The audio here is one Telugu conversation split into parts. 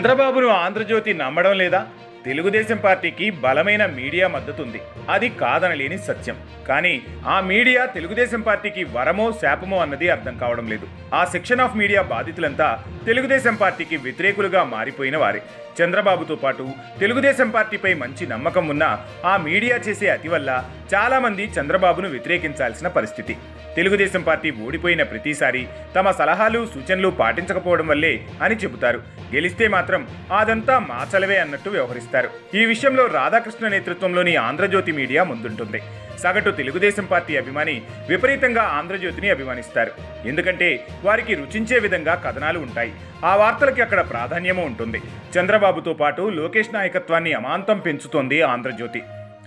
చంద్రబాబును ఆంధ్రజ్యోతి నమ్మడం లేదా? తెలుగుదేశం పార్టీకి బలమైన మీడియా మద్దతు ఉంది, అది కాదనలేని సత్యం. కానీ ఆ మీడియా తెలుగుదేశం పార్టీకి వరమో శాపమో అన్నది అర్థం కావడం లేదు. ఆ సెక్షన్ ఆఫ్ మీడియా బాధితులంతా తెలుగుదేశం పార్టీకి వ్యతిరేకులుగా మారిపోయిన వారే. చంద్రబాబుతో పాటు తెలుగుదేశం పార్టీపై మంచి నమ్మకం ఉన్న ఆ మీడియా చేసే అతి వల్ల చాలామంది చంద్రబాబును వ్యతిరేకించాల్సిన పరిస్థితి. తెలుగుదేశం పార్టీ ఓడిపోయిన ప్రతిసారి తమ సలహాలు సూచనలు పాటించకపోవడం వల్లే అని చెబుతారు. గెలిస్తే మాత్రం అదంతా మాచలవే అన్నట్టు వ్యవహరిస్తారు. ఈ విషయంలో రాధాకృష్ణ నేతృత్వంలోని ఆంధ్రజ్యోతి మీడియా ముందుంటుంది. సగటు తెలుగుదేశం పార్టీ అభిమాని విపరీతంగా ఆంధ్రజ్యోతిని అభిమానిస్తారు. ఎందుకంటే వారికి రుచించే విధంగా కథనాలు ఉంటాయి. ఆ వార్తలకి అక్కడ ప్రాధాన్యము ఉంటుంది. చంద్రబాబుతో పాటు లోకేష్ నాయకత్వాన్ని అమాంతం పెంచుతోంది ఆంధ్రజ్యోతి.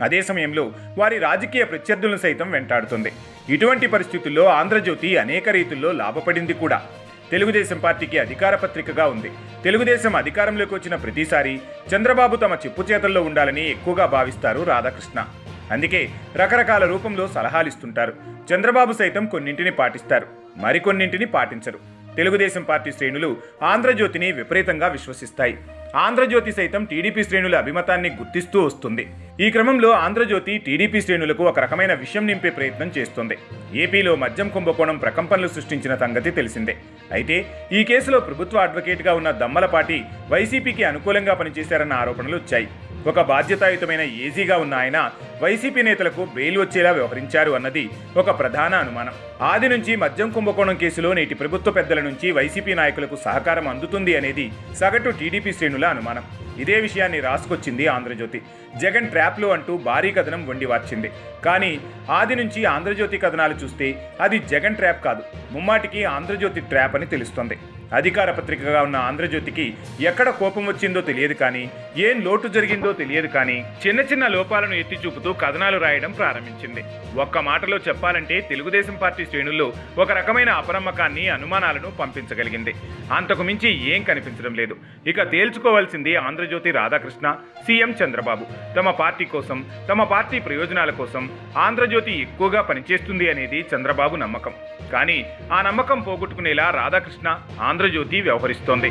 అదే సమయంలో వారి రాజకీయ ప్రత్యర్థులను సైతం వెంటాడుతుంది. ఇటువంటి పరిస్థితుల్లో ఆంధ్రజ్యోతి అనేక రీతుల్లో లాభపడింది కూడా. తెలుగుదేశం పార్టీకి అధికార పత్రికగా ఉంది. తెలుగుదేశం అధికారంలోకి వచ్చిన ప్రతిసారి చంద్రబాబు తమ చెప్పు చేతల్లో ఉండాలని ఎక్కువగా భావిస్తారు రాధాకృష్ణ. అందుకే రకరకాల రూపంలో సలహాలిస్తుంటారు. చంద్రబాబు సైతం కొన్నింటిని పాటిస్తారు, మరికొన్నింటిని పాటించరు. తెలుగుదేశం పార్టీ శ్రేణులు ఆంధ్రజ్యోతిని విపరీతంగా విశ్వసిస్తాయి. ఆంధ్రజ్యోతి సైతం టీడీపీ శ్రేణుల అభిమతాన్ని గుర్తిస్తూ వస్తుంది. ఈ క్రమంలో ఆంధ్రజ్యోతి టీడీపీ శ్రేణులకు ఒక రకమైన విషయం నింపే ప్రయత్నం చేస్తుంది. ఏపీలో మద్యం కుంభకోణం ప్రకంపనలు సృష్టించిన సంగతి తెలిసిందే. అయితే ఈ కేసులో ప్రభుత్వ అడ్వకేట్గా ఉన్న దమ్మలపాటి వైసీపీకి అనుకూలంగా పనిచేశారన్న ఆరోపణలు వచ్చాయి. ఒక బాధ్యతాయుతమైన ఏజీగా ఉన్న ఆయన వైసీపీ నేతలకు బెయిల్ వచ్చేలా వ్యవహరించారు అన్నది ఒక ప్రధాన అనుమానం. ఆది నుంచి మద్యం కుంభకోణం కేసులో నేటి ప్రభుత్వ పెద్దల నుంచి వైసీపీ నాయకులకు సహకారం అందుతుంది అనేది సగటు టీడీపీ శ్రేణుల అనుమానం. ఇదే విషయాన్ని రాసుకొచ్చింది ఆంధ్రజ్యోతి. జగన్ ట్రాప్లో అంటూ భారీ కథనం వండి వార్చింది. కానీ ఆది నుంచి ఆంధ్రజ్యోతి కథనాలు చూస్తే అది జగన్ ట్రాప్ కాదు, ముమ్మాటికి ఆంధ్రజ్యోతి ట్రాప్ అని తెలుస్తోంది. అధికార పత్రికగా ఉన్న ఆంధ్రజ్యోతికి ఎక్కడ కోపం వచ్చిందో తెలియదు, కానీ ఏం లోటు జరిగిందో తెలియదు, కానీ చిన్న చిన్న లోపాలను ఎత్తి చూపుతూ కథనాలు రాయడం ప్రారంభించింది. ఒక్క మాటలో చెప్పాలంటే తెలుగుదేశం పార్టీ శ్రేణుల్లో ఒక రకమైన అపనమ్మకాన్ని, అనుమానాలను పంపించగలిగింది. అంతకు మించి ఏం కనిపించడం లేదు. ఇక తేల్చుకోవాల్సింది ఆంధ్రజ్యోతి రాధాకృష్ణ, సీఎం చంద్రబాబు. తమ పార్టీ కోసం, తమ పార్టీ ప్రయోజనాల కోసం ఆంధ్రజ్యోతి ఎక్కువగా పనిచేస్తుంది అనేది చంద్రబాబు నమ్మకం. కానీ ఆ నమ్మకం పోగొట్టుకునేలా రాధాకృష్ణ, ఆంధ్రజ్యోతి వ్యవహరిస్తోంది.